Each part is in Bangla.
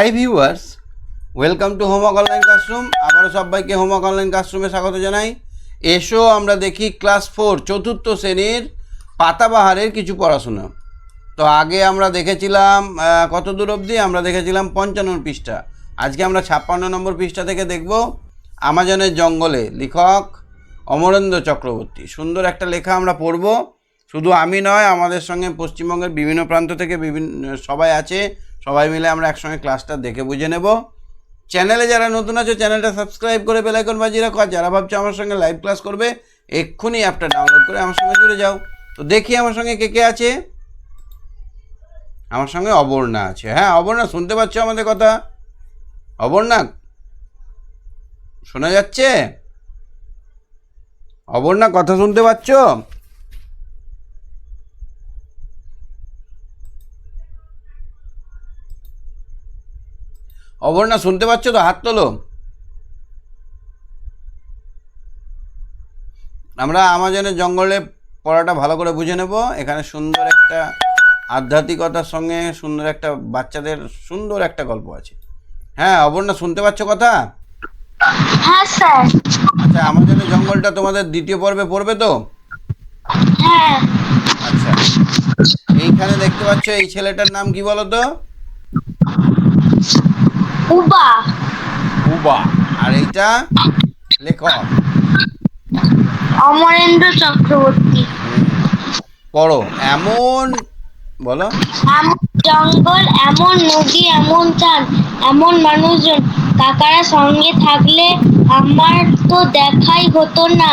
Hi viewers, welcome to homework online classroom. আবারও সবাইকে হোমওয়ার্ক অনলাইন ক্লাসরুমে স্বাগত জানাই। এসো আমরা দেখি ক্লাস 4 চতুর্থ শ্রেণীর পাতাবাহারের কিছু পড়াশোনা। তো আগে আমরা দেখেছিলাম কত দূর অবধি? আমরা দেখেছিলাম 55 পৃষ্ঠা। আজকে আমরা 56 নম্বর পৃষ্ঠা থেকে দেখব আমাজনের জঙ্গলে, লেখক অমরেন্দ্র চক্রবর্তী। সুন্দর একটা লেখা আমরা পড়ব। শুধু আমি নয়, আমাদের সঙ্গে পশ্চিমবঙ্গের বিভিন্ন প্রান্ত থেকে সবাই আছে। সবাই মিলে আমরা একসঙ্গে ক্লাসটা দেখে বুঝে নেব। চ্যানেলে যারা নতুন আছে চ্যানেলটা সাবস্ক্রাইব করে বেল আইকন বাজিয়ে রাখো। আর যারা ভাবছো আমার সঙ্গে লাইভ ক্লাস করবে, এক্ষুনি অ্যাপটা ডাউনলোড করে আমার সঙ্গে জুড়ে যাও। তো দেখি আমার সঙ্গে কে কে আছে। আমার সঙ্গে অবর্ণা আছে। হ্যাঁ অবর্ণা, শুনতে পাচ্ছ আমাদের কথা? অবর্ণা শোনা যাচ্ছে? অবর্ণা কথা শুনতে পাচ্ছ? অবর্ণা শুনতে পাচ্ছ তো? হাত তোলো। আমরা আমাজনের জঙ্গলে পড়াটা ভালো করে বুঝে নেব। এখানে সুন্দর একটা আধ্যাত্মিকতার সঙ্গে সুন্দর একটা বাচ্চাদের সুন্দর একটা গল্প আছে। হ্যাঁ অবর্ণা, শুনতে পাচ্ছ কথা? হ্যাঁ স্যার। আচ্ছা, আমাজনের জঙ্গলটা তোমাদের দ্বিতীয় পর্বে পড়বে তো? হ্যাঁ। আচ্ছা, এইখানে দেখতে পাচ্ছ এই ছেলেটার নাম কি বলো তো? উবা। উবা। আর এইটা লেখক অমরেন্দ্র চক্রবর্তী। পড়ো। এমন বলো। এমন জঙ্গল, এমন নদী, এমন চাঁদ, এমন মানুষজন, কাকারা সঙ্গে থাকলে আমার তো দেখাই হতো না।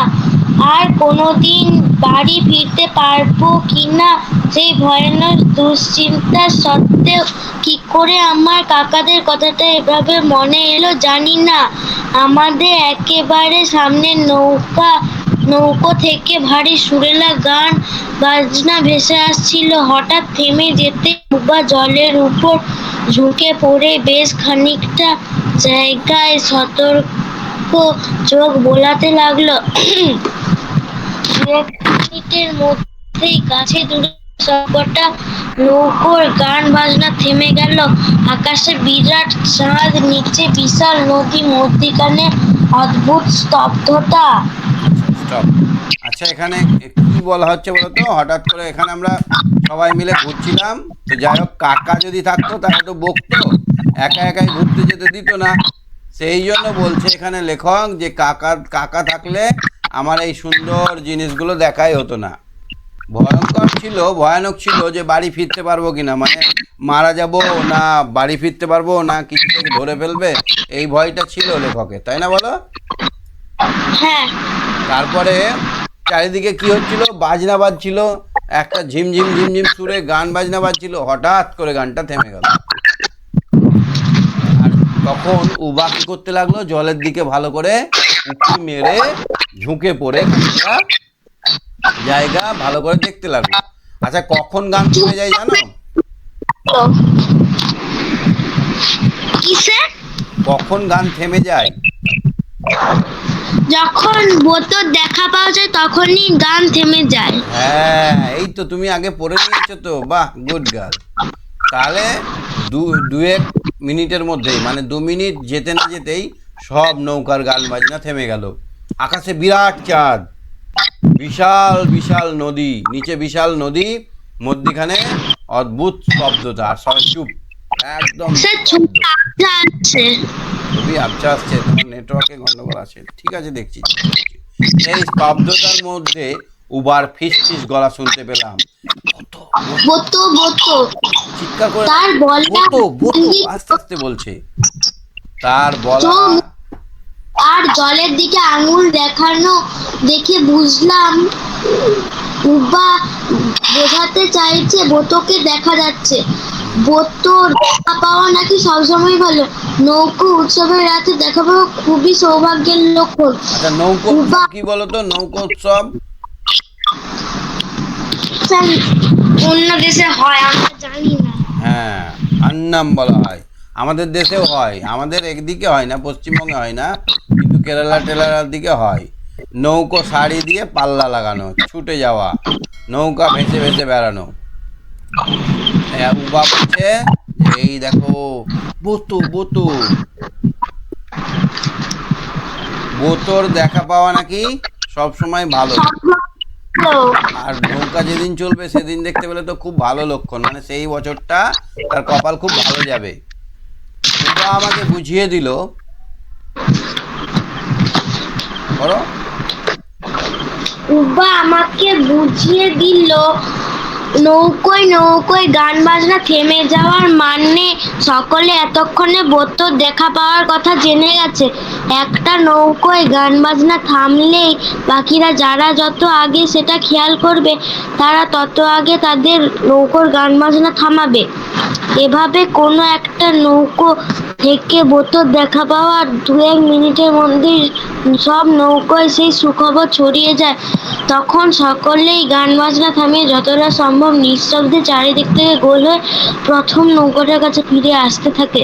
আর কোনোদিন বাড়ি ফিরতে পারবো কিনা সেই ভয়ানক দুশ্চিন্তা সত্ত্বেও কি করে আমার কাকাদের কথাটা এভাবে মনে এলো জানি না। আমাদের একেবারে সামনে নৌকো থেকে ভারী সুরেলা গান বাজনা ভেসে আসছিল। হঠাৎ থেমে যেতে উবা জলের উপর ঝুঁকে পড়ে বেশ খানিকটা জায়গায় সতর্ক চোখ বোলাতে লাগলো। এক মিনিটের মধ্যেই কাছে দূরে সবকটা নৌকোর গান বাজনা থেমে গেল। আকাশে বিরাট চাঁদ, নিচে বিশাল নদী, মধ্যিখানে অদ্ভুত স্তব্ধতা। স্টপ। আচ্ছা, এখানে কি বলা হচ্ছে বলো তো? হঠাৎ করে এখানে আমরা সবাই মিলে ঘুরছিলাম, তো যাই হোক কাকা যদি থাকতো তাহলে তো বকতো, একা একাই ঘুরতে যেতে দিত না। সেই জন্য বলছে এখানে লেখক যে কাকা থাকলে আমার এই সুন্দর জিনিসগুলো দেখাই হতো না। ভয়ানক ছিল যে বাড়ি ফিরতে পারবো কিনা, মানে মারা যাব না বাড়ি ফিরতে পারবো না, কিছু থেকে ধরে ফেলবে, এই ভয়টা ছিল লেখকের, তাই না বলো? হ্যাঁ। তারপরে চারিদিকে কি হচ্ছিল? বাজনা বাজছিল, একটা ঝিমঝিম ঝিমঝিম সুরে গান বাজনা বাজছিল। হঠাৎ করে গানটা থেমে গেল। আর তখন উবা কি করতে লাগলো? জলের দিকে ভালো করে উঁকি মেরে ঝুঁকে পড়ে খানিকটা জায়গা ভালো করে দেখতে লাগলো। আচ্ছা, কখন গান থেমে যায় জানো? কিসে? কখন গান থেমে যায়? যখন বোতল দেখা পাওয়া যায় তখনই গান থেমে যায়। হ্যাঁ, এই তো তুমি আগে পড়ে নিয়েছো তো, বাহ, গুড গার্ল। তাহলে দু এক মিনিটের মধ্যেই, মানে 2 মিনিট যেতে না যেতেই সব নৌকার গান বাজনা থেমে গেল। আকাশে বিরাট চাঁদ, বিশাল বিশাল নদী, নিচে বিশাল নদী, মধ্যিখানে অদ্ভুত স্তব্ধতা, আর সবাই চুপ, একদম সে স্তব্ধ। আছে। খুবই আবছা আসছে, তোমার নেটওয়ার্কে গন্ডগোল আছে। ঠিক আছে, দেখছি। এই স্তব্ধতার মধ্যে উবার ফিস ফিস গলা শুনতে পেলাম। বোতো বোতো চিৎকার করে তার বলা বোতো বোতো, আস্তে আস্তে বলছে। তার বলা আর জলের দিকে আঙুল দেখানো দেখে বুঝলাম উবা বোঝাতে চাইছে বোতোকে দেখা যাচ্ছে। বোতো দেখা পাওয়া নাকি সবসময় ভালো। নৌকো উৎসবের রাতে দেখা পাওয়া খুবই সৌভাগ্যের লক্ষণ। আচ্ছা, নৌকো উৎসব কি বলতো? নৌকো উৎসব অন্য দেশে হয়, আমরা জানি না। হ্যাঁ, আন্নাম বলা হয়। আমাদের দেশেও হয়, আমাদের একদিকে হয় না, পশ্চিমবঙ্গে হয় না, কিন্তু কেরালা টেলারার দিকে হয়। নৌকো শাড়ি দিয়ে পাল্লা লাগানো, ছুটে যাওয়া, নৌকা ভেসে ভেসে বেড়ানো। উবা বলছে এই দেখো, বোতো বোতো বোতোর দেখা পাওয়া নাকি সব সময় ভালো। আর নৌকা যেদিন চলবে সেদিন দেখতে পেলে তো খুব ভালো লক্ষণ, মানে সেই বছরটা তার কপাল খুব ভালো যাবে। উবা আমাকে বুঝিয়ে দিল, বলো। উবা আমাকে বুঝিয়ে দিল নৌকোয় নৌকোয় গান বাজনা থেমে যাওয়ার মানে সকলে এতক্ষণে বোতোর দেখা পাওয়ার কথা জেনে গেছে। একটা নৌকোয় গান বাজনা থামলেই বাকিরা যারা যত আগে সেটা খেয়াল করবে তারা তত আগে তাদের নৌকোর গান বাজনা থামাবে। এভাবে কোনো একটা নৌকো থেকে বোতোর দেখা পাওয়ার 2-1 মিনিটের মধ্যেই সব নৌকোয় সেই সুখবর ছড়িয়ে যায়। তখন সকলেই গান বাজনা থামিয়ে যতটা সম্ভব নিঃশব্দে চারিদিক থেকে গোল হয়ে প্রথম নৌকাটার কাছে ফিরে আসতে থাকে।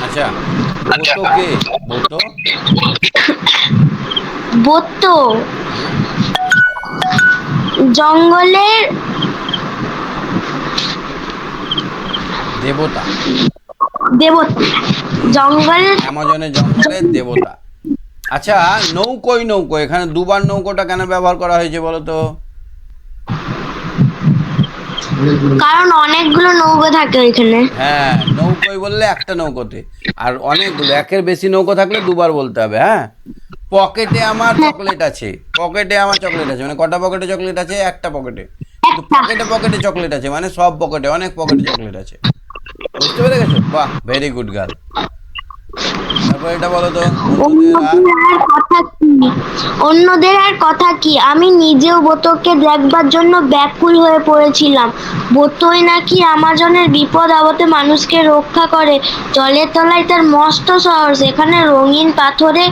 আচ্ছা, বোতো কে? বোতো বোতো হুম, জঙ্গলের দেবতা। দেবতা, জঙ্গলের অ্যামাজনের জঙ্গলের দেবতা। আচ্ছা, নৌকোই নৌকো, এখানে দুবার নৌকোটা কেন ব্যবহার করা হয়েছে বলো তো? কারণ অনেকগুলো নৌকো থাকে ওইখানে। হ্যাঁ, নৌকোই বললে একটা নৌকোতে, আর অনেকগুলো একের বেশি নৌকো থাকলে দুবার বলতে হবে। হ্যাঁ, পকেটে আমার চকলেট আছে, পকেটে আমার চকলেট আছে, মানে কটা পকেটে চকলেট আছে? একটা পকেটে। কিন্তু পকেটে পকেটে চকলেট আছে, মানে সব পকেটে, অনেক পকেটে চকলেট আছে। বুঝতে পেরে গেছো? বাহ, ভেরি গুড গার্ল। তারপর এটা বলো তো, অন্যদের আর অন্যদের আর কথা কি, আমি নিজেও বোতোকে দেখবার জন্য ব্যাকুল হয়ে পড়েছিলাম। বোতোই নাকি আমাজনের বিপদ আপদে মানুষকে রক্ষা করে। জলের তলায় তার মস্ত শহর, সেখানে রঙিন পাথরে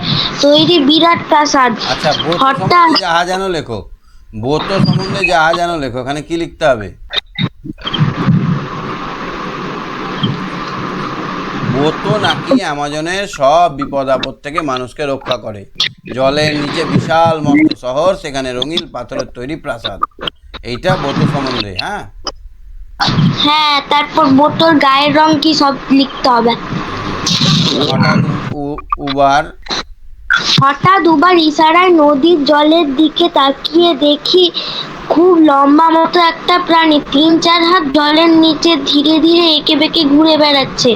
তৈরি বিরাট প্রাসাদ। আচ্ছা, বোতো হঠাৎ সম্বন্ধে জাহাজানো লেখো। বোতো সম্বন্ধে জাহাজানো লেখো, এখানে কি লিখতে হবে? বোতো নাকি অ্যামাজনের সব বিপদ আপদ থেকে মানুষকে রক্ষা করে। জলের নিচে বিশাল মস্ত শহর, সেখানে রঙিন পাথরের তৈরি প্রাসাদ। এইটা বোতো সম্বন্ধে। হ্যাঁ, হ্যাঁ, তারপর বোতোর গায়ের রং কি সব লিখতে হবে। হঠাৎ উবার হঠাৎ দুবার ইশারায় নদীর জলের দিকে তাকিয়ে দেখি খুব লম্বা মতো একটা প্রাণী 3-4 হাত জলের নিচে ধীরে ধীরে এঁকে বেঁকে ঘুরে বেড়াচ্ছে।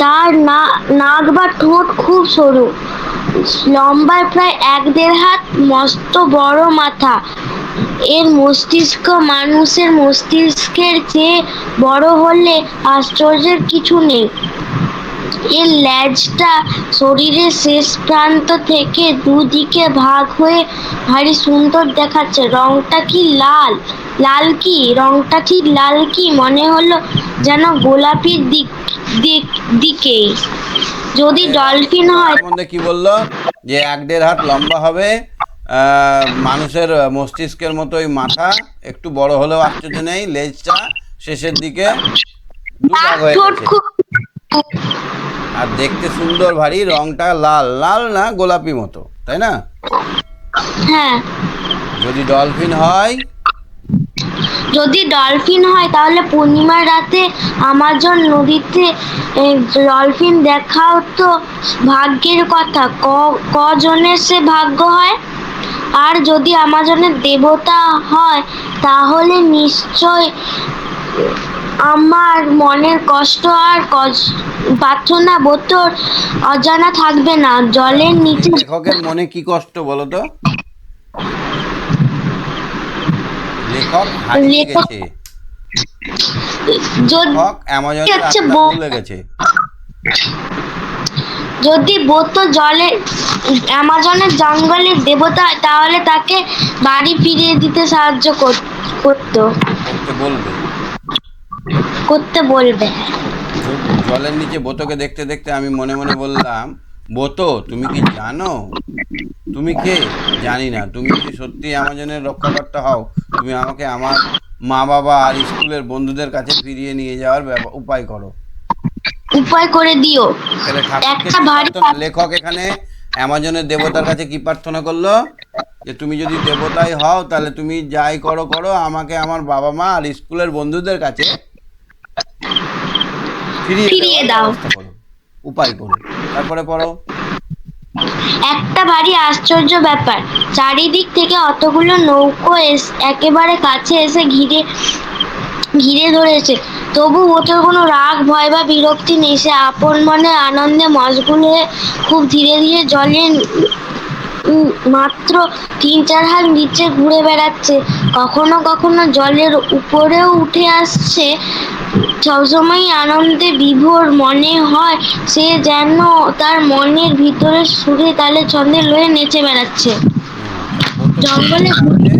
তার নাক বা ঠোঁট খুব সরু, লম্বায় প্রায় 1-1.5 হাত, মস্ত বড় মাথা। এর মস্তিষ্ক মানুষের মস্তিষ্কের চেয়ে বড় হলে আশ্চর্যের কিছু নেই। এর লেজটা শরীরের শেষ প্রান্ত থেকে দুদিকে ভাগ হয়ে ভারী সুন্দর দেখাচ্ছে। রংটা কি লাল, লাল কি রংটা ঠিক লাল কি মনে হলো যেন গোলাপির দিকে। যদি ডলফিন হয় সম্বন্ধে কি বললো? যে 1-1.5 হাত লম্বা হবে, মানুষের মস্তিষ্কের মতোই মাথা, একটু বড় হলেও আশ্চর্য নেই, লেজটা শেষের দিকে দুভাগ হয়ে ঠোঁট গেছে, খুব, আর দেখতে সুন্দর ভারী, রংটা লাল, লাল না গোলাপি মতো, তাই না? হ্যাঁ, যদি ডলফিন হয়, যদি ডলফিন হয় তাহলে পূর্ণিমার রাতে আমাজন নদীতে ডলফিন দেখাও তো ভাগ্যের কথা। কজনের সে ভাগ্য হয়। আর যদি আমাজনের দেবতা হয় তাহলে নিশ্চয় আমার মনের কষ্ট আর প্রার্থনা বোতর অজানা থাকবে না। জলের নিচে লেখকের মনে কি কষ্ট বলো তো? লেখক হারিয়ে লেখক গেছে, যদি লেখক অ্যামাজনের হচ্ছে রাস্তা ভুলে গেছে। যদি বোতো জলে অ্যামাজনের জঙ্গলের দেবতা হয় তাহলে তাকে বাড়ি ফিরিয়ে দিতে সাহায্য করতো, করতে বলবে। করতে বলবে। জলের নিচে বোতোকে দেখতে দেখতে আমি মনে মনে বললাম, বোতো তুমি কি জানো তুমি কে? জানি না। তুমি যদি সত্যি আমাজনের রক্ষাকর্তা হও, তুমি আমাকে আমার মা বাবা আর স্কুলের বন্ধুদের কাছে ফিরিয়ে নিয়ে যাওয়ার উপায় করো। উপায় করে দিও। তাহলে ঠাকুরকে একটা কি ভারী প্রার্থনা, লেখক এখানে অ্যামাজনের দেবতার কাছে কি প্রার্থনা করলো? যে তুমি যদি দেবতাই হও তাহলে তুমি যাই করো করো, আমাকে আমার বাবা মা আর স্কুলের বন্ধুদের কাছে ফিরিয়ে ফিরিয়ে দেওয়ার দাও। ব্যবস্থা করো, উপায় করো। তারপরে পড়ো। একটা ভারী আশ্চর্য ব্যাপার, চারিদিক থেকে অতগুলো নৌকো একেবারে কাছে এসে ঘিরে ঘিরে ধরেছে, তবু ওটার কোনো রাগ ভয় বা বিরক্তি নেই। সে আপন মনে আনন্দে মশগুল হয়ে খুব ধীরে ধীরে জলে মাত্র 3-4 হাত নিচে ঘুরে বেড়াচ্ছে, কখনো কখনো জলের উপরেও উঠে আসছে। সবসময় আনন্দে বিভোর, মনে হয় সে যেন তার মনের ভিতরে সুরে তালে ছন্দে লয়ে নেচে বেড়াচ্ছে। কত ফুট জঙ্গলে নিচে নাচছে?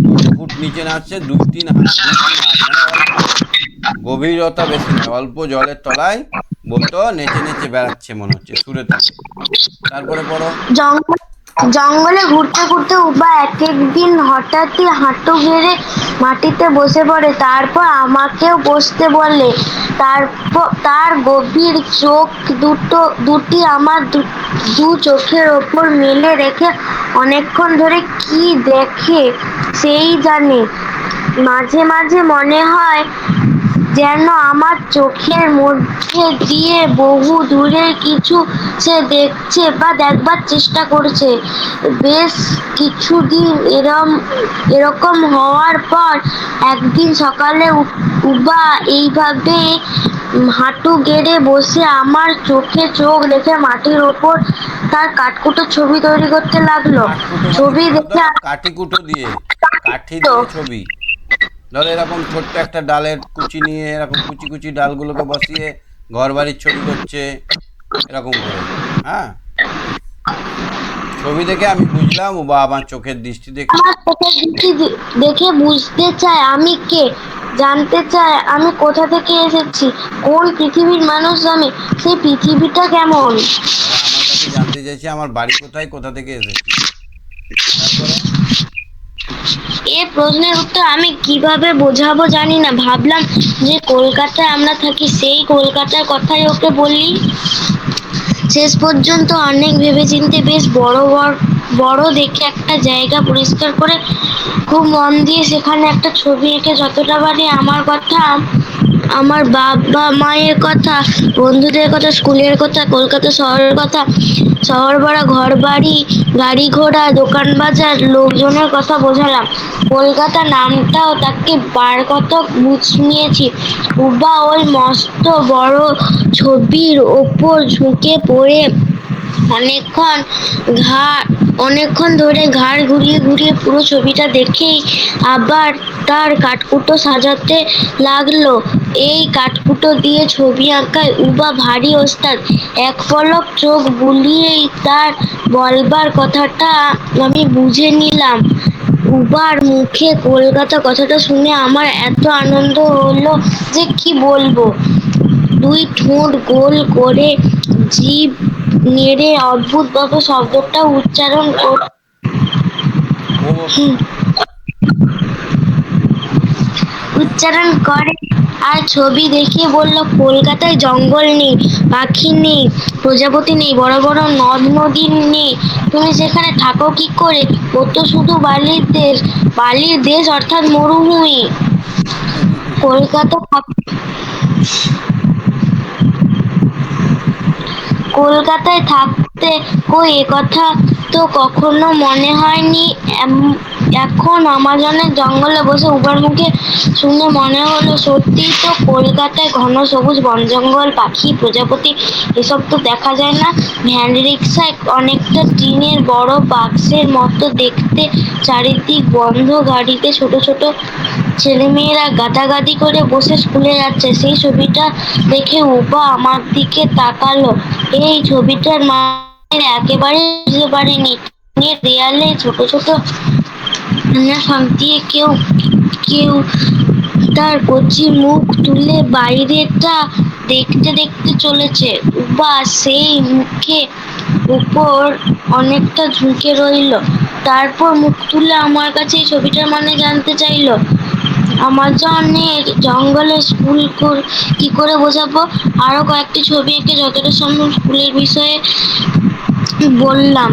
কত ফুট নিচে নাচছে? 2-3 হাত মানে অল্প, গভীরতা বেশি নয়, অল্প জলের তলায় বলতো নেচে নেচে বেড়াচ্ছে মনে হচ্ছে সুরে তালে। তারপরে পড়ো। জঙ্গল জঙ্গলে ঘুরতে ঘুরতে উবা এক একদিন হঠাৎই হাঁটু গেড়ে মাটিতে বসে পড়ে, তারপর আমাকেও বসতে বলে। তারপর তার গভীর চোখ দুটি আমার দু চোখের ওপর মেলে রেখে অনেকক্ষণ ধরে কি দেখে সেই জানে। মাঝে মাঝে মনে হয় যেন আমার চোখের মধ্যে দিয়ে বহু দূরের কিছু সে দেখছে বা দেখবার চেষ্টা করছে। বেশ কিছুদিন এরকম হওয়ার পর একদিন সকালে উবা এইভাবে হাঁটু গেড়ে বসে আমার চোখে চোখ রেখে মাটির ওপর তার কাঠকুটো ছবি তৈরি করতে লাগলো। কাঠকুটো মানে ছবি কি বলতো? দেখে কাঠিকুটো দিয়ে, কাঠি দিয়ে ছবি। ধরো এরকম ছোট্ট একটা ডালের কুচি নিয়ে এরকম কুচি কুচি ডালগুলোকে বসিয়ে ঘর বাড়ির ছবি করছে এরকম করে। হ্যাঁ, ছবি দেখে আমি বুঝলাম ও বা আমার চোখের দৃষ্টি দেখে। আমার চোখের দৃষ্টি দেখে বুঝতে চায় আমি কে, জানতে চায় আমি কোথা থেকে এসেছি, কোন পৃথিবীর মানুষ আমি, সেই পৃথিবীটা কেমন। ওরা আমার কাছে জানতে চাইছে আমার বাড়ি কোথায়, কোথা থেকে এসেছি। তারপরে এ প্রশ্নের উত্তর আমি কিভাবে বোঝাবো জানি না। ভাবলাম যে কলকাতায় আমরা থাকি, সেই কলকাতার কথাই ওকে বলি। শেষ পর্যন্ত অনেক ভেবেচিন্তে বেশ বড় দেখে একটা জায়গা পরিষ্কার করে খুব মন দিয়ে সেখানে একটা ছবি এঁকে যতটা পারি আমার কথা, আমার বাবা মায়ের কথা, বন্ধুদের কথা, স্কুলের কথা, কলকাতা শহরের কথা, শহর ভাড়া, ঘর বাড়ি, গাড়ি ঘোড়া, দোকান বাজার, লোকজনের কথা বোঝালাম। কলকাতা নামটাও তাকে বার কত বুঝিয়েছি। উবা ওই মস্ত বড় ছবির ওপর ঝুঁকে পড়ে অনেকক্ষণ অনেকক্ষণ ধরে ঘাড় ঘুরিয়ে ঘুরিয়ে পুরো ছবিটা দেখেই আবার তার কাঠকুটো সাজাতে লাগলো। এই কাঠকুটো দিয়ে ছবি আঁকায় উবা ভারী ওস্তাদ। এক পলক চোখ বুলিয়েই তার বলবার কথাটা আমি বুঝে নিলাম। উবার মুখে কলকাতা কথাটা শুনে আমার এত আনন্দ হলো যে কি বলবো। দুই ঠোঁট গোল করে জিভ নেড়ে অদ্ভুতভাবে শব্দটা উচ্চারণ ও উচ্চারণ করে আর ছবি দেখিয়ে বলল, কলকাতায় জঙ্গল নেই, পাখি নেই, প্রজাপতি নেই, বড় বড় নদ নদী নেই, তুমি সেখানে থাকো কি করে? ও তো শুধু বালির দেশ অর্থাৎ মরুভূমি। কলকাতা কলকাতায় থাকতে কই একথা তো কখনো মনে হয়নি। এখন আমাজনের জঙ্গলে বসে উবার মুখে শুনে মনে হলো সত্যিই তো কলকাতায় ঘন সবুজ বন জঙ্গল, পাখি, প্রজাপতি এসব তো দেখা যায় না। ভ্যান রিক্সায় অনেকটা টিনের বড় বাক্সের মতো দেখতে, চারিদিক বন্ধ, গাড়িতে ছোট ছোট ছেলেমেয়েরা গাদাগাদি করে বসে স্কুলে যাচ্ছে। সেই ছবিটা দেখে উবা আমার দিকে তাকালো। এই ছবিটার মানে একেবারে বুঝতে পারিনি। টিনের দেয়ালে ছোট ছোট ফাঁক দিয়ে কেউ কেউ তার কচি মুখ তুলে বাইরেটা দেখতে দেখতে চলেছে। উবা সেই মুখে উপর অনেকটা ঝুঁকে রইল, তারপর মুখ তুলে আমার কাছে এই ছবিটার মানে জানতে চাইলো। আমাজনের জঙ্গলে স্কুল কি করে বোঝাবো? আরো কয়েকটি ছবি এঁকে যতটা সম্ভব স্কুলের বিষয়ে বললাম।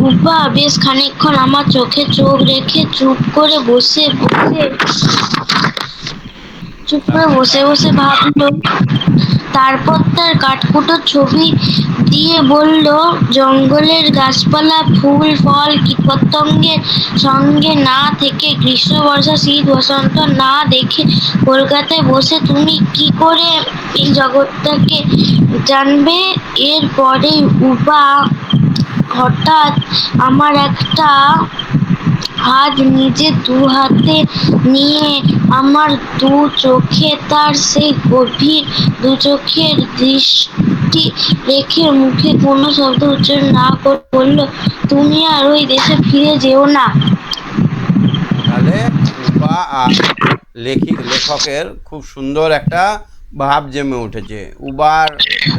উবা বেশ খানিকক্ষণ আমার চোখে চোখ রেখে চুপ করে বসে বসে ভাবলো। তারপর তার কাঠকুটো ছবি দিয়ে বলল, জঙ্গলের গাছপালা, ফুল ফল, কীটপতঙ্গের সঙ্গে না থেকে, গ্রীষ্ম বর্ষা শীত বসন্ত না দেখে কলকাতায় বসে তুমি কি করে এই জগৎটাকে জানবে? এরপরে উবা হঠাৎ আমার একটা হাত নিজে দু হাতে নিয়ে আমার দু চোখে তার সেই গভীর দু চোখের দৃষ্টি রেখে মুখে কোনো শব্দ উচ্চারণ না করে বলল, তুমি আর ওই দেশে ফিরে যেও না। তাহলে উবা আর লেখকের খুব সুন্দর একটা ভাব জমে উঠেছে। উবার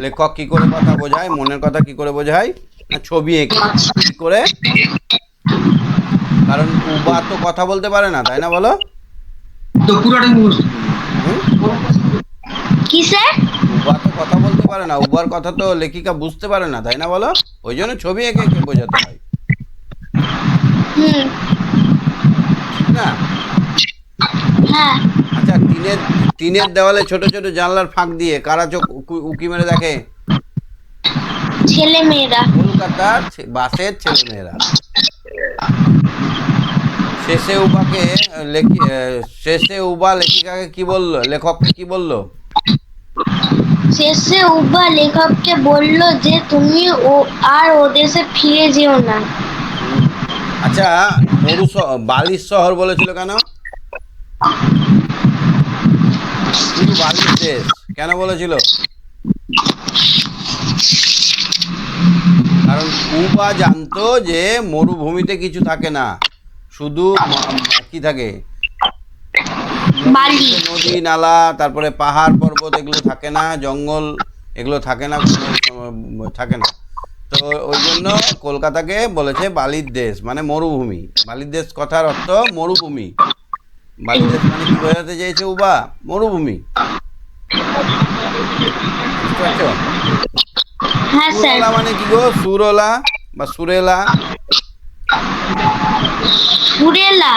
লেখক কি করে কথা বোঝায়, মনের কথা কি করে বোঝায়, না ছবি এঁকে কি করে, কারণ উবা তো কথা বলতে পারে না, তাই না বলো? তো পুরোটাই মুখস্থ। হুম? কি স্যার? উবা তো কথা বলতে পারে না, উবার কথা তো লেখিকা বুঝতে পারে না, তাই না বলো? ওই জন্য ছবি এঁকে এঁকে বোঝাতে হয়, হুম। ঠিক না? হ্যাঁ। আচ্ছা, টিনের দেওয়ালে ছোট ছোট জানলার ফাঁক দিয়ে কারা চোখ উকি মেরে দেখে? ছেলে মেয়েরা। কলকাতার বাসের ছেলেমেয়েরা। শেষে উবা লেখিকাকে কি বললো, লেখককে কি বললো? শেষে উবা লেখককে বলল যে তুমি আর ও দেশে ফিরে যেও না। আচ্ছা, বালির শহর বলেছিল কেন? শুধু বালির দেশ কেন বলেছিল? কারণ উবা জানতো যে মরুভূমিতে কিছু থাকে না, শুধু কি থাকে, বালি। নদী নালা, তারপরে পাহাড় পর্বত, এগুলো থাকে না, জঙ্গল এগুলো থাকে না, থাকে না। তো ওই জন্য কলকাতাকে বলেছে বালির দেশ, মানে মরুভূমি। বালির দেশ কথার অর্থ মরুভূমি। বালির দেশ মানে কি বোঝাতে চেয়েছে উবা? মরুভূমি। বুঝতে পারছো? হ্যাঁ স্যার। সুরলা মানে কি গো? সুরলা বা সুরেলা? সুরেলা,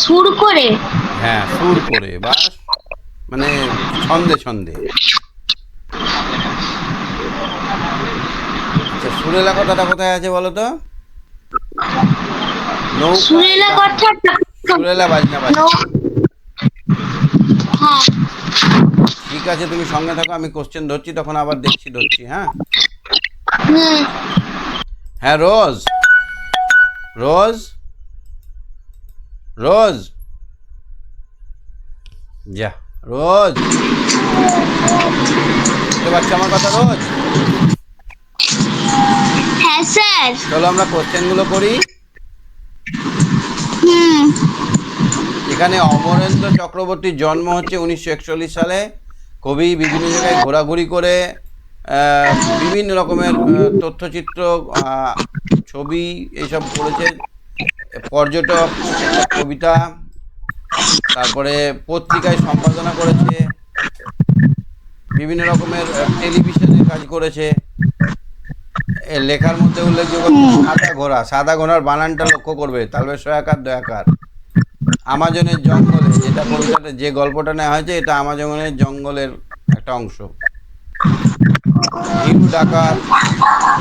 সুর করে। হ্যাঁ, সুর করে বা মানে ছন্দে ছন্দে। আচ্ছা, সুরেলা কথাটা কোথায় আছে বলো তো? সুরেলা কথা। সুরেলা বাজনা বাজনা। হ্যাঁ। ঠিক আছে, তুমি সঙ্গে থাকো, আমি কোশ্চেন ধরছি, তখন আবার ধরছি। হ্যাঁ হুম। হ্যাঁ, রোজ রোজ রোজ যা, রোজ বুঝতে পারছো আমার কথা? রোজ, হ্যাঁ স্যার। চলো আমরা কোশ্চেনগুলো করি। হুম। এখানে অমরেন্দ্র চক্রবর্তীর জন্ম হচ্ছে 1941 সালে। কবি বিভিন্ন জায়গায় ঘোরাঘুরি করে বিভিন্ন রকমের তথ্যচিত্র, ছবি এইসব করেছে। পর্যটক, কবিতা, তারপরে পত্রিকায় সম্পাদনা করেছে, বিভিন্ন রকমের টেলিভিশনে কাজ করেছে। লেখার মধ্যে উল্লেখযোগ্য সাদা ঘোড়ার বানানটা লক্ষ্য করবে, তালবে সয়াকার দয়াকার। আমাজনের জঙ্গলে, যেটা কবিতাটা, যে গল্পটা নেওয়া হয়েছে, এটা আমাজনের জঙ্গলের একটা অংশ। হিরু ডাকাত,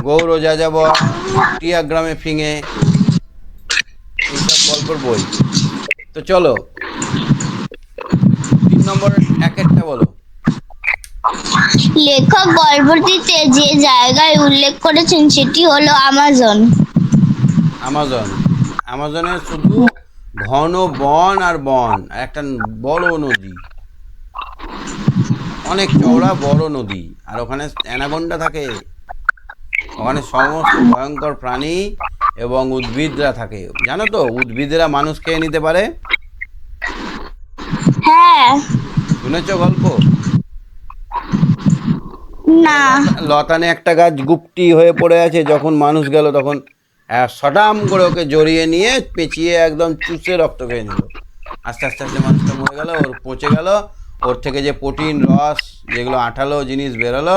গৌর যাযাবর, টিয়াগ্রামে ফিঙে, এইসব গল্পের বই। তো চলো 3 নম্বর একটা বলো। লেখক গল্পটিতে যে জায়গায় উল্লেখ করেছেন সেটি হলো আমাজন। আমাজনের শুধু ঘন বন আর বন, একটা বড় নদী, অনেক চওড়া বড় নদী, আর ওখানে অ্যানাকোন্ডা থাকে, ওখানে সমস্ত ভয়ঙ্কর প্রাণী এবং উদ্ভিদরা থাকে। জানো তো, উদ্ভিদরা মানুষ খেয়ে নিতে পারে। হ্যাঁ। শুনেছো গল্প? না। লতানে একটা গাছ গুপ্তি হয়ে পড়ে আছে, যখন মানুষ গেল তখন সটাম করে ওকে জড়িয়ে নিয়ে পেঁচিয়ে একদম চুষে রক্ত খেয়ে নিল। আস্তে আস্তে আস্তে মানুষটা মরে গেল, ওর পচে গেল, ওর থেকে যে প্রোটিন, রস, যেগুলো আঠালো জিনিস বেরোলো,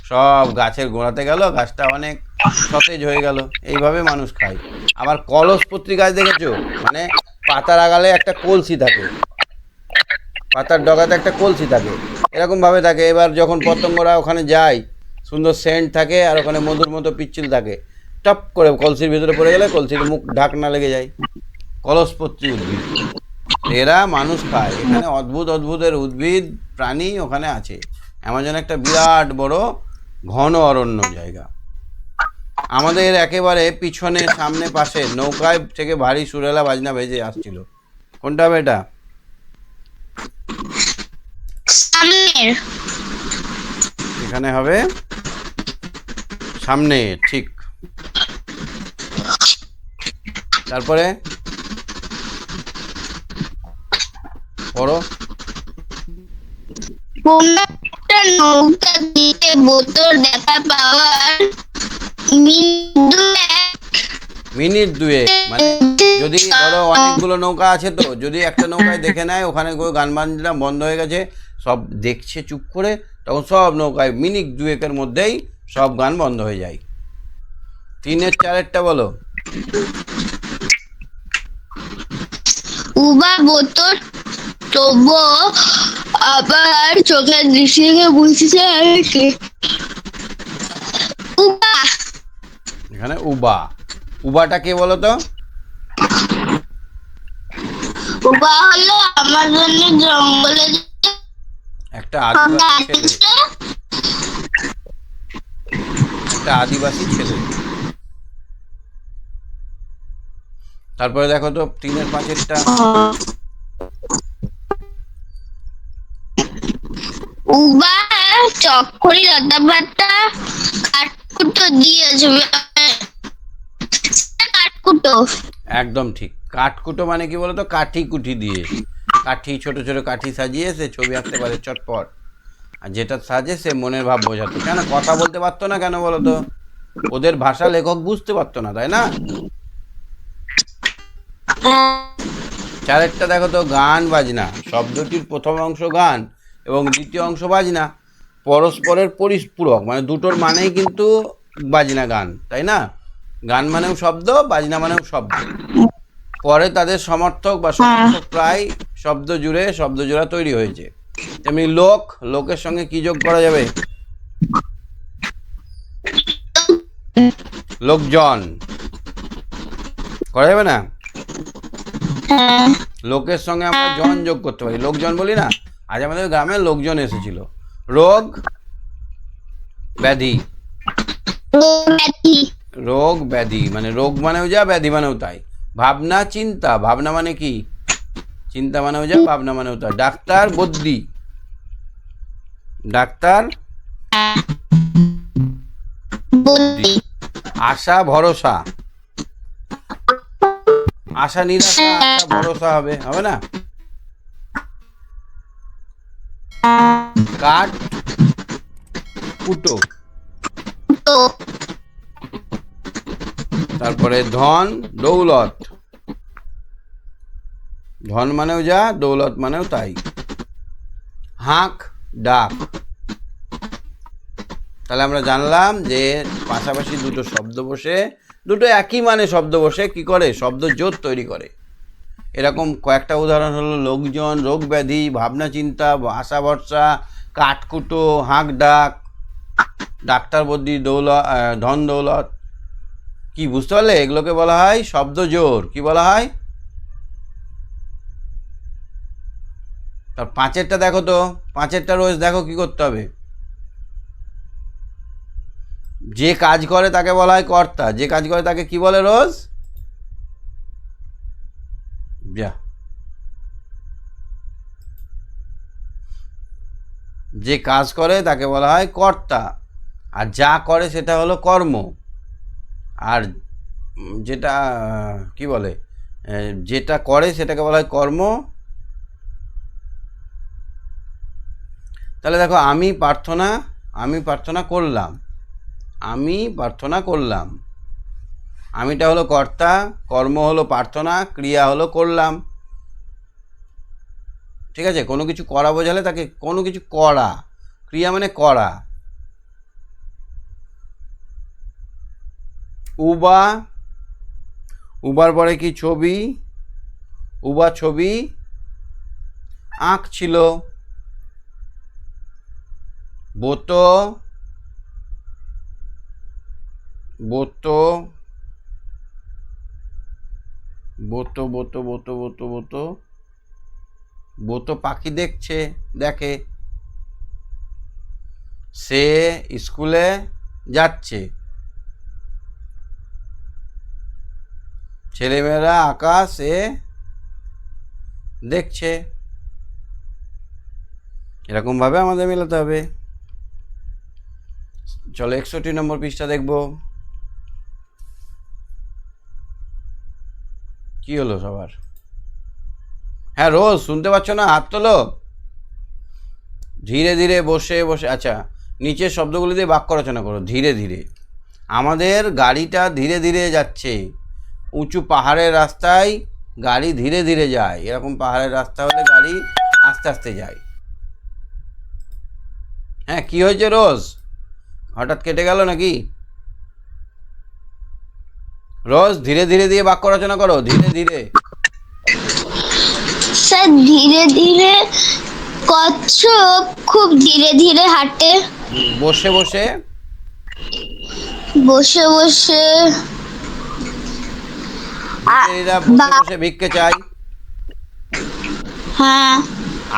সব গাছের গোড়াতে গেল, গাছটা অনেক সতেজ হয়ে গেল। এইভাবে মানুষ খায়। আবার কলসপত্রী গাছ দেখেছো? মানে পাতার আগালে একটা কলসি থাকে, পাতার ডগাতে একটা কলসি থাকে, এরকমভাবে থাকে। এবার যখন পতঙ্গরা ওখানে যায়, সুন্দর সেন্ট থাকে আর ওখানে মধুর মতো পিচ্ছিল থাকে, টপ করে কলসির ভিতরে পড়ে গেলে কলসির মুখ ঢাকনা লেগে যায়। কলসপত্রী উদ্ভিদ, এরা মানুষ খায়। এখানে অদ্ভুত অদ্ভুতের উদ্ভিদ প্রাণী ওখানে আছে। অ্যামাজন একটা বিরাট বড় ঘন অরণ্য জায়গা। আমাদের একেবারে পিছনে সামনে পাশে নৌকায় থেকে ভারী সুরেলা বাজনা বেজে আসছিল। কোনটা হবে এটা? সামনের এখানে হবে সামনে, ঠিক। তারপরে পড়ো। কোন একটা নৌকা দিতে বোতল দেখা পাওয়ার মিনিট দুয়ে, মানে যদি ধরো অনেকগুলো নৌকা আছে, তো যদি একটা নৌকায় দেখে নেয় ওখানে গান বাজনা বন্ধ হয়ে গেছে, সব দেখছে চুপ করে, তখন সব নৌকায় মিনিট দুয়েকের মধ্যেই সব গান বন্ধ হয়ে যায়। 3-এর 4-এরটা বলো। উবা বোতল তবু আবার চোখের দৃষ্টি থেকে বুঝছে উবা। এখানে উবা, উবাটা কে বলো তো? উবা হলো আমাজনের জঙ্গলে একটা আদিবাসী ছেলে, একটা আদিবাসী ছেলে। তারপরে দেখো তো 3-এর 5-এরটা। উবা চক্করি লতাপাতা কাঠকুটো দিয়েছে। কাঠকুটো, একদম ঠিক। কাঠকুটো মানে কি বলতো? কাঠি কুঠি দিয়ে, কাঠি, ছোট ছোট কাঠি সাজিয়ে সে ছবি আঁকতে পারে চটপট। আর যেটা সাজে সে মনের ভাব বোঝাতো। কেন কথা বলতে পারতো না কেন বলতো? ওদের ভাষা লেখক বুঝতে পারতো না, তাই না? 4-এরটা দেখো তো, গান বাজনা। শব্দটির প্রথম অংশ গান এবং দ্বিতীয় অংশ বাজনা, পরস্পরের পরিপূরক, মানে দুটোর মানেই কিন্তু বাজনা গান, তাই না? গান মানেও শব্দ, বাজনা মানেও শব্দ। পরে তাদের সমর্থক বা সমর্থক প্রায় শব্দ জুড়ে শব্দজোড়া তৈরি হয়েছে। তেমনি লোক, লোকের সঙ্গে কি যোগ করা যাবে? লোকজন করা যাবে না? লোকের সঙ্গে আমরা জন যোগ করতে পারি, লোকজন বলি না। আজ আমাদের গ্রামে লোকজন এসেছিল। রোগ ব্যাধি, রোগ ব্যাধি মানে রোগ মানেও যা, ব্যাধি মানেও তাই। ভাবনা চিন্তা, ভাবনা মানে কি? চিন্তা মানেও যা, ভাবনা মানেও তাই। Doctor বদ্যি, doctor বদ্যি। আশা ভরসা, আশা নিরাশা, আশা ভরসা হবে, হবে না? কাঠ কুটো, তারপরে ধন দৌলত, ধন মানেও যা, দৌলত মানেও তাই। হাঁক ডাক। তাহলে আমরা জানলাম যে পাশাপাশি দুটো শব্দ বসে, দুটো একই মানে শব্দ বসে কি করে? শব্দ জোট তৈরি করে। এরকম কয়েকটা উদাহরণ হলো লোকজন, রোগ ব্যাধি, ভাবনা চিন্তা, আশা ভরসা, কাঠকুটো, হাঁক ডাক, ডাক্তার বদ্যি, ধন দৌলত। কি বুঝতে পারলে? এগুলোকে বলা হয় শব্দ জোর। কি বলা হয়? তার 5-এরটা দেখো তো, 5-এরটা রোজ দেখো কি করতে হবে। যে কাজ করে তাকে বলা হয় কর্তা। যে কাজ করে তাকে কি বলে রোজ? যা, যে কাজ করে তাকে বলা হয় কর্তা, আর যা করে সেটা হলো কর্ম। আর যেটা কি বলে, যেটা করে সেটাকে বলা হয় কর্ম। তাহলে দেখো, আমি প্রার্থনা করলাম, আমি প্রার্থনা করলাম। আমিটা হলো কর্তা, কর্ম হলো প্রার্থনা, ক্রিয়া হলো করলাম। ঠিক আছে? কোনো কিছু করা বোঝালে তাকে কোনো কিছু করা, ক্রিয়া মানে করা। উবা, উবার পরে কি? ছবি। উবা ছবি আঁকছিল। বোতো বোতো বোতো বোতো বোতো বোতো বোতো বোতো পাখি দেখে। সে স্কুলে যাচ্ছে। ছেলেমেয়েরা আকাশে দেখছে। এরকমভাবে আমাদের মেলাতে হবে। চলো 61 নম্বর পৃষ্ঠা দেখব। কি হলো সবার? হ্যাঁ রোজ শুনতে পাচ্ছ না? হাত তোলো। ধীরে ধীরে বসে বসে, আচ্ছা নিচের শব্দগুলি দিয়ে বাক্য রচনা করো। ধীরে ধীরে, আমাদের গাড়িটা ধীরে ধীরে যাচ্ছে। উঁচু পাহাড়ের রাস্তায় গাড়ি ধীরে ধীরে যায়। এরকম পাহাড়ের রাস্তা হলে গাড়ি আস্তে আস্তে যায়। হ্যাঁ, কি হয়েছে রোজ? হঠাৎ কেটে গেল নাকি? রোজ ধীরে ধীরে দিয়ে বাক্য রচনা করো। ধীরে ধীরে। স্যার ধীরে ধীরে কচ্ছপ খুব ধীরে ধীরে হাঁটে। বসে বসে বসে বসে ভিখারিরা বসে বসে ভিক্ষে চায়। হ্যাঁ,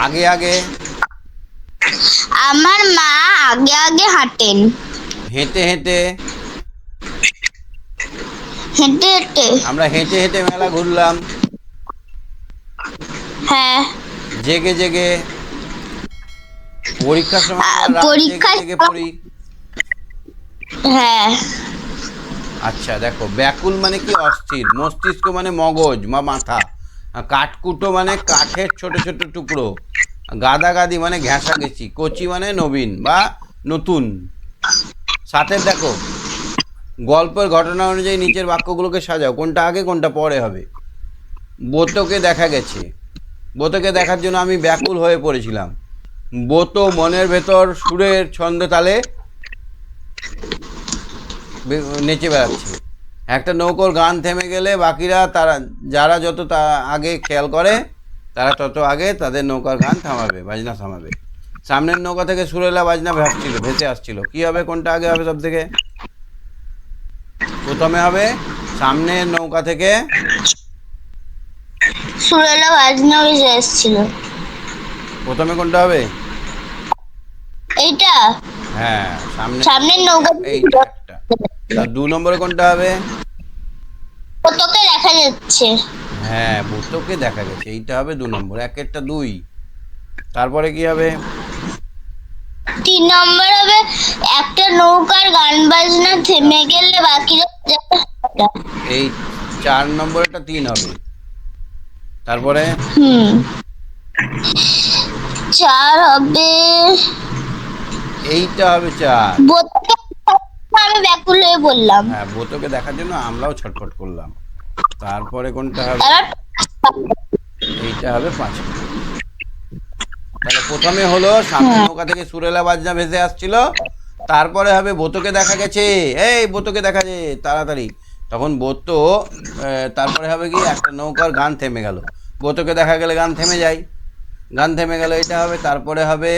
আগে আগে আমার মা আগে আগে হাঁটেন। হেঁটে হেঁটে হেঁটে হেঁটে। আমরা হেঁটে হেঁটে মেলা ঘুরলাম। হ্যাঁ, জেগে জেগে পরীক্ষার সময় আমরা রাত জেগে পরীক্ষায় জেগে পড়ি। হ্যাঁ, আচ্ছা দেখো, ব্যাকুল মানে কি? অস্থির। মস্তিষ্ক মানে মগজ বা মাথা। কাঠকুটো মানে কাঠের ছোট ছোট টুকরো। গাদাগাদি মানে ঘেঁষাঘেঁষি। কচি মানে নবীন বা নতুন। সাথে দেখো, গল্পের ঘটনা অনুযায়ী নিচের বাক্যগুলোকে সাজাও। কোনটা আগে কোনটা পরে হবে। বোতোকে দেখা গেছে। বোতোকে দেখার জন্য আমি ব্যাকুল হয়ে পড়েছিলাম। বোতো মনের ভেতর সুরের ছন্দে তালে নেচে বেড়াচ্ছে। একটা নৌকোর গান থেমে গেলে বাকিরা যারা যত আগে খেয়াল করে তারা তত আগে তাদের নৌকার গান থামাবে, বাজনা থামাবে। সামনের নৌকা থেকে সুরেলা বাজনা ভেসে আসছিল। কি হবে? কোনটা আগে হবে সব থেকে? প্রথমে হবে সামনের নৌকা থেকে সুরেলা বাজনা ভেসে আসছিল। প্রথমে কোনটা হবে? এইটা। হ্যাঁ, সামনের নৌকা এইটা একটা। তার 2 নম্বরে কোনটা হবে? তোকে দেখা যাচ্ছে। হ্যাঁ, বোতোকে দেখা গেছে। এইটা হবে 2 নম্বর। একেরটা 2। তারপরে কি হবে? 3 নম্বর হবে একটা নৌকার গান বাজনা থেমে গেলে বাকিরা এই 4 নম্বরেটা 3 হবে। তারপরে 4 হবে। এইটা হবে 4। বোতকে আমি ব্যাকুল হয়ে বললাম। হ্যাঁ, বোতোকে দেখার জন্য আমরাও ছটফট করলাম। তারপরে কোনটা হবে? এবার এইটা হবে 5 নম্বর। তাহলে প্রথমে হলো সামনে নৌকা থেকে সুরেলা বাজনা ভেসে আসছিল। তারপরে হবে বোতোকে দেখা গেছে। এই বোতোকে দেখা যায় তাড়াতাড়ি। তখন বোতো, তারপরে হবে কি? একটা নৌকার গান থেমে গেল। বোতোকে দেখা গেলে গান থেমে যায়। গান থেমে গেল, এটা হবে। তারপরে হবে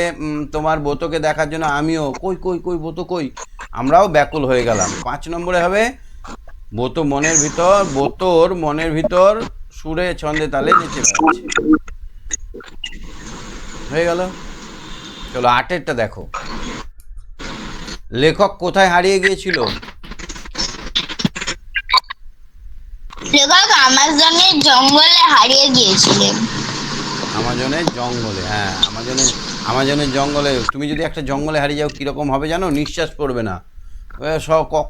তোমার বোতোকে দেখার জন্য আমিও কই কই কই বোতো কই, আমরাও ব্যাকুল হয়ে গেলাম। 5 নম্বরে হবে বোতোর মনের ভিতর সুরে ছন্দে তালে নেচে বেড়াচ্ছে। হয়ে গেল। চলো 8এরটা দেখো। লেখক কোথায় হারিয়ে গিয়েছিল? লেখক আমাজনের জঙ্গলে হারিয়ে গিয়েছিলেন। আমাজনের জঙ্গলে। হ্যাঁ, আমাজনের জঙ্গলে। তুমি যদি একটা জঙ্গলে হারিয়ে যাও কীরকম হবে জানো? নিঃশ্বাস পড়বে না।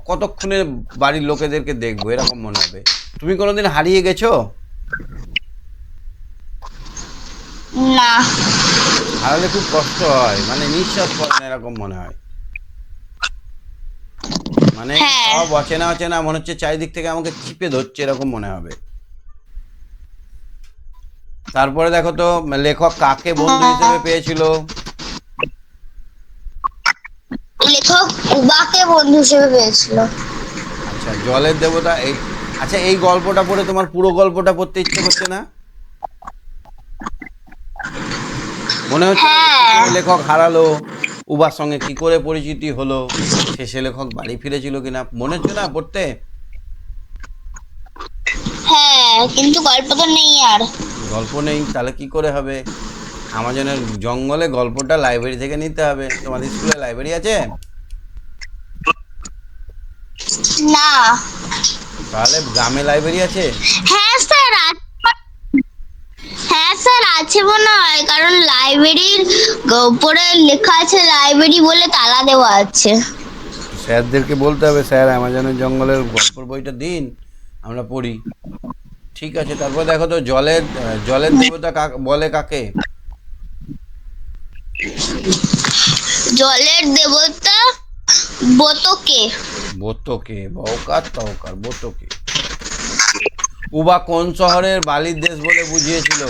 কতক্ষণে বাড়ির লোকেদেরকে দেখবো এরকম মনে হবে। তুমি কোনোদিন হারিয়ে গেছো? না। হারালে খুব কষ্ট হয়, মানে নিঃশ্বাস পড়ে না এরকম মনে হয়। মানে সব অচেনা অচেনা মনে হচ্ছে, চারিদিক থেকে আমাকে চিপে ধরছে এরকম মনে হবে। তারপরে দেখো তো, লেখক কাকে বন্ধু হিসেবে পেয়েছিল? লেখক উবাকে বন্ধু হিসেবে পেয়েছিল। আচ্ছা, জলের দেবতা। আচ্ছা, এই গল্পটা পড়ে তোমার পুরো গল্পটা পড়তে ইচ্ছে করছে না? মনে হচ্ছে লেখক হারালো, উবার সঙ্গে কি করে পরিচিতি হলো, শেষে লেখক বাড়ি ফিরেছিল কিনা মনে হচ্ছে না পড়তে? হ্যাঁ, কিন্তু গল্প তো নেই আর। গল্প নেই, তাহলে কি করে হবে? আমাজনের জঙ্গলে গল্পটা লাইব্রেরি থেকে নিতে হবে। তোমাদের স্কুলে লাইব্রেরি আছে? না। তাহলে গ্রামে লাইব্রেরি আছে? হ্যাঁ স্যার হ্যাঁ স্যার আছে মনে হয়, কারণ লাইব্রেরির উপরে লেখা আছে লাইব্রেরি বলে তালা দেওয়া আছে। স্যারদেরকে বলতে হবে, স্যার আমাজনের জঙ্গলের গল্পের বইটা দিন, আমরা পড়ি। ঠিক আছে, তারপর দেখো তো জলের জলের দেবতা বলে কাকে? জলের দেবতা বতকে। বোতকে, বৌকার তৌকার, বোতকে। উবা কোন শহরের বালির দেশ বলে বুঝিয়েছিল?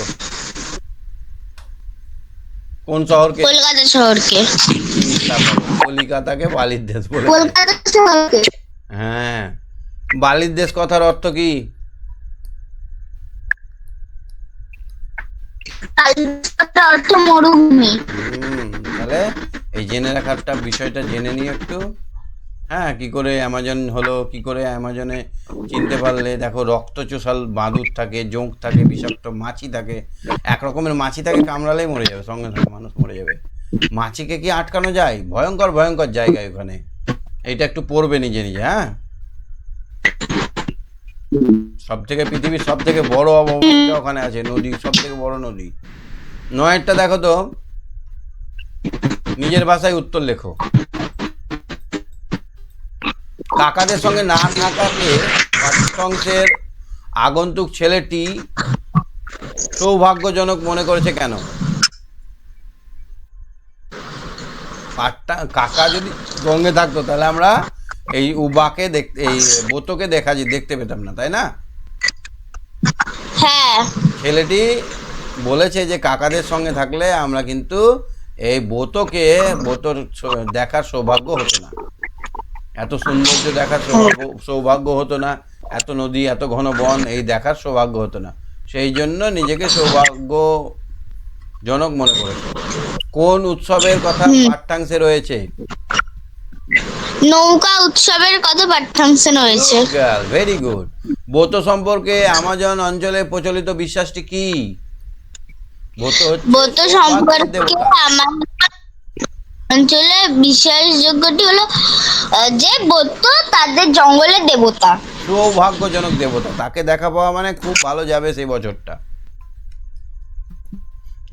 কোন শহরকে? কলকাতা শহরকে। চিন্তা করো, কলিকাতাকে বালির দেশ বলে। কলকাতা শহরকে। হ্যাঁ, বালির দেশ কথার অর্থ কি? অর্থ মরুভূমি। তাহলে এই জেনে রাখারটা বিষয়টা জেনে নিয়ে একটু। হ্যাঁ, কি করে অ্যামাজন হলো, কি করে অ্যামাজনে চিনতে পারলে? দেখো রক্তচোষাল বাদুড় থাকে, জোঁক থাকে, বিষাক্ত মাছি থাকে। এক রকমের মাছি থাকে, কামড়ালেই মরে যাবে, সঙ্গে সঙ্গে মানুষ মরে যাবে। মাছিকে কি আটকানো যায়? ভয়ঙ্কর ভয়ঙ্কর জায়গায় ওখানে। এইটা একটু পড়বে নিজে নিজে। হ্যাঁ, সব থেকে পৃথিবীর সব থেকে বড় অববাহিকা ওখানে আছে, নদী, সব থেকে বড় নদী। নয়েরটা দেখো তো, নিজের ভাষায় উত্তর লেখো। কাকাদের সঙ্গে না থাকাকে পাঠ্যাংশের আগন্তুক ছেলেটি সৌভাগ্যজনক মনে করেছে কেন? কাকা যদি সঙ্গে থাকতো তাহলে আমরা এই উবাকে দেখতে, এই বোতকে দেখতে পেতাম না, তাই না? হ্যাঁ। ছেলেটি বলেছে যে কাকাদের সঙ্গে থাকলে আমরা কিন্তু এই বোতকে দেখার সৌভাগ্য হতো না, এত সৌন্দর্য দেখার সৌভাগ্য হতো না, এত নদী, এত ঘন বন এই দেখার সৌভাগ্য হতো না। সেই জন্য নিজেকে সৌভাগ্যজনক মনে করেছে। কোন উৎসবের কথা পাঠ্যাংশে রয়েছে? নৌকা উৎসবের কথা পাঠ্যাংশে রয়েছে। Very good. বোতো সম্পর্কে আমাজন অঞ্চলে প্রচলিত বিশ্বাসটি কি? বোতো সম্পর্কে আমার অঞ্চলে বিশ্বাসযোগ্যটি হলো যে বোতো তাদের জঙ্গলের দেবতা, সৌভাগ্যজনক দেবতা। তাকে দেখা পাওয়া মানে খুব ভালো যাবে সেই বছরটা।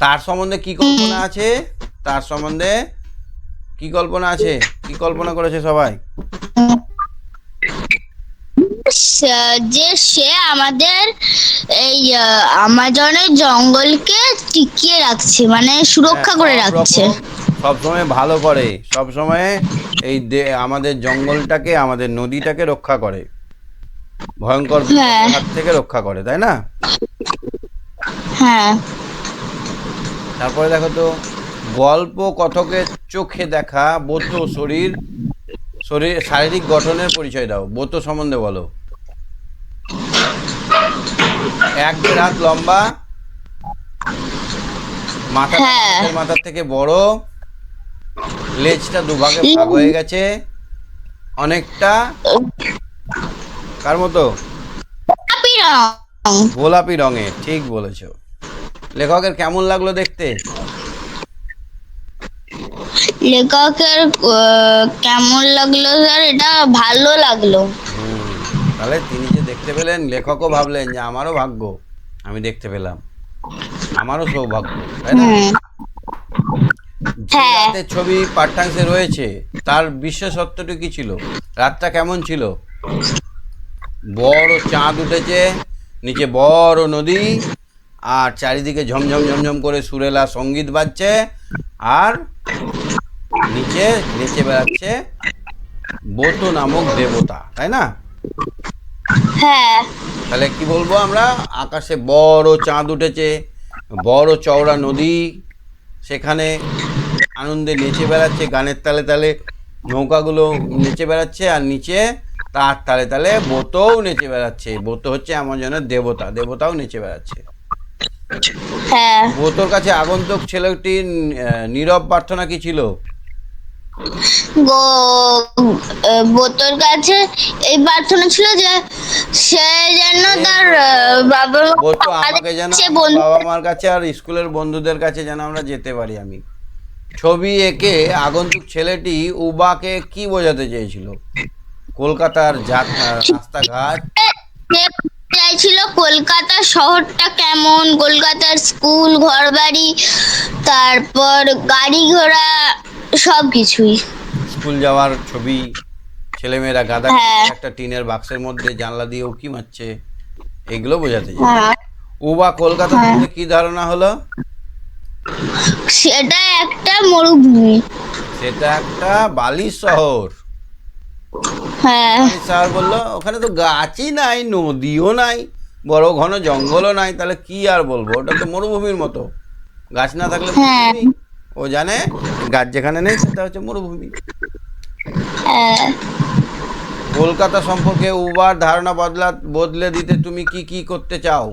তার সম্বন্ধে কি কল্পনা আছে? তার সম্বন্ধে কি কল্পনা আছে? কি কল্পনা করেছে সবাই? যে সে আমাদের এই আমাজনের জঙ্গলকে টিকিয়ে রাখছে, মানে সুরক্ষা করে রাখছে, সবসময় ভালো করে, সবসময় এই আমাদের জঙ্গলটাকে, আমাদের নদীটাকে রক্ষা করে, ভয়ঙ্কর হাত থেকে রক্ষা করে, তাই না? হ্যাঁ। তারপরে দেখো তো, গল্প কথকের চোখে দেখা বোতো শারীরিক গঠনের পরিচয় দাও। বোতো সম্বন্ধে বলো। 1.5 হাত লম্বা, মাথার থেকে বড়, লেজটা দুভাগে ভাগ হয়ে গেছে, অনেকটা কার মতো? গোলাপি রঙের। ঠিক বলেছো। লেখকের কেমন লাগলো দেখতে? লেখকের কেমন লাগলো স্যার? এটা ভালো লাগলো। তাহলে তিনি যে দেখতে পেলেন, লেখকও ভাবলেন যে আমারও ভাগ্য, আমি দেখতে পেলাম, আমারও সৌভাগ্য, তাই না? রাতের ছবি পাঠ্যাংশে রয়েছে, তার বিশেষত্বটি কি ছিল? রাতটা কেমন ছিল? বড় চাঁদ উঠেছে, নিচে বড় নদী, আর চারিদিকে ঝমঝম ঝমঝম করে সুরেলা সঙ্গীত বাজছে, আর নিচে নেচে বেড়াচ্ছে বোতো নামক দেবতা, তাই না? হ্যাঁ। তাহলে কি বলবো আমরা? আকাশে বড় চাঁদ উঠেছে, বড় চওড়া নদী, সেখানে আনন্দে নেচে বেড়াচ্ছে, গানের তালে তালে নৌকাগুলো নেচে বেড়াচ্ছে, আর নিচে তার তালে তালে বোতও নেচে বেড়াচ্ছে। বোতো হচ্ছে আমাজনের দেবতা, দেবতাও নেচে বেড়াচ্ছে। বোতোর কাছে আগন্তুক ছেলেটির নীরব প্রার্থনা কি ছিল? তোর কাছে এই প্রার্থনা ছিল যে সে যেন তার বাবা বলতো আমাকে যেন আমার বাবা মার কাছে আর স্কুলের বন্ধুদের কাছে যেন আমরা যেতে পারি। আমি ছবি এঁকে আগন্তুক ছেলেটি উবাকে কি বোঝাতে চেয়েছিল? কলকাতার রাস্তাঘাট। সে চাইছিল কলকাতা শহরটা কেমন, কলকাতার স্কুল, ঘরবাড়ি, তারপর গাড়ি ঘোড়া সবকিছুই। স্কুল যাওয়ার ছবি, ছেলেমেয়েরা গাদা হ্যাঁ। একটা টিনের বাক্সের মধ্যে জানলা দিয়ে উকি মারছে, এগুলো বোঝাতে চাই। হ্যাঁ, উবা কলকাতা সম্বন্ধে কি ধারণা হলো? সেটা একটা মরুভূমি। সেটা একটা বালির শহর। হ্যাঁ, বালির শহর বললো ওখানে তো গাছই নাই, নদীও নাই, বড় ঘন জঙ্গলও নাই, তাহলে কি আর বলবো, ওটা তো মরুভূমির মতো। গাছ না থাকলে হ্যাঁ। মরুভূমি। ও জানে গাছ যেখানে নেই সেটা হচ্ছে মরুভূমি। হ্যাঁ। কলকাতা সম্পর্কে উবার ধারণা বদলে দিতে তুমি কি কি করতে চাও?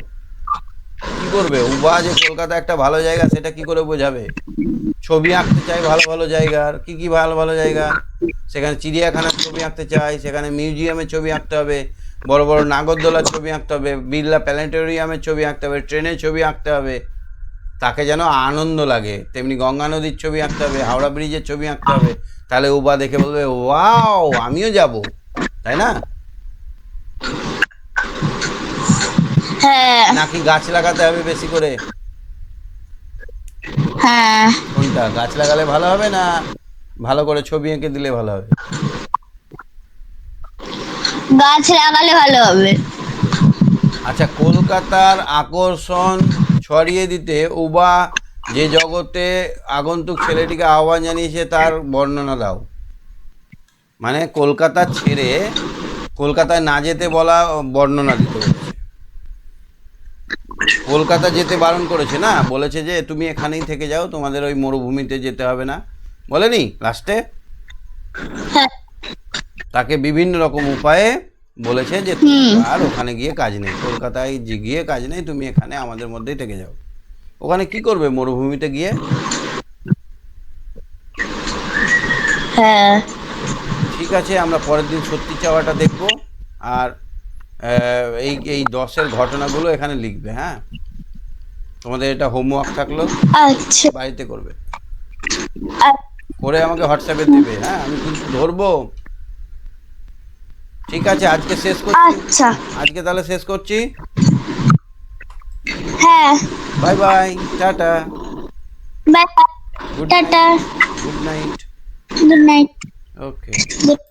কি করবে? উবা যে কলকাতা একটা ভালো জায়গা সেটা কি করে বোঝাবে? ছবি আঁকতে চাই ভালো ভালো জায়গার। কি কি ভালো ভালো জায়গা? সেখানে চিড়িয়াখানার ছবি আঁকতে চাই, সেখানে মিউজিয়ামের ছবি আঁকতে হবে, বড় বড় নাগরদোলার ছবি আঁকতে হবে, বিড়লা প্ল্যানেটোরিয়ামের ছবি আঁকতে হবে, ট্রেনের ছবি আঁকতে হবে, তাকে যেন আনন্দ লাগে। তেমনি গঙ্গা নদীর ছবি আঁকতে হবে, হাওড়া ব্রিজের ছবি আঁকতে হবে, তাহলে উবা দেখে বলবে ওয়াও আমিও যাব, তাই না? হ্যাঁ। নাকি গাছ লাগাতে হবে বেশি করে? হ্যাঁ। কোনটা? গাছ লাগালে ভালো হবে না ভালো করে ছবি এঁকে দিলে ভালো হবে? গাছ লাগালে ভালো হবে। আচ্ছা, কলকাতার আকর্ষণ ছড়িয়ে দিতে উবা যে জগতে আগন্তুক ছেলেটিকে আহ্বান জানিয়েছে তার বর্ণনা দাও। মানে কলকাতা ছেড়ে কলকাতায় না যেতে বলা, বর্ণনা দিতে বলেছে। কলকাতা যেতে বারণ করেছে না, বলেছে যে তুমি এখানেই থেকে যাও, তোমাদের ওই মরুভূমিতে যেতে হবে না, বলেনি লাস্টে? হ্যাঁ। তাকে বিভিন্ন রকম উপায়ে বলেছে যে আর ওখানে গিয়ে কাজ নেই, কলকাতায় যে গিয়ে কাজ নেই, তুমি এখানে আমাদের মধ্যেই থেকে যাও। ওখানে কি করবে মরুভূমিতে গিয়ে? হ্যাঁ। ঠিক আছে, আমরা পরের দিন সত্যি চাওয়াটা দেখব। আর এই এই 10-এর ঘটনাগুলো এখানে লিখবে। হ্যাঁ, তোমাদের এটা হোমওয়ার্ক থাকলো, আচ্ছা। বাড়িতে করবে, আ- করে আমাকে হোয়াটসঅ্যাপে দেবে। হ্যাঁ, আমি কিন্তু ধরবো। ঠিক আছে, আজকে শেষ করছি। আচ্ছা। আজকে তাহলে শেষ করছি। হ্যাঁ। Bye bye, tata, bye. Good tata. Good night. Good night. Okay. Good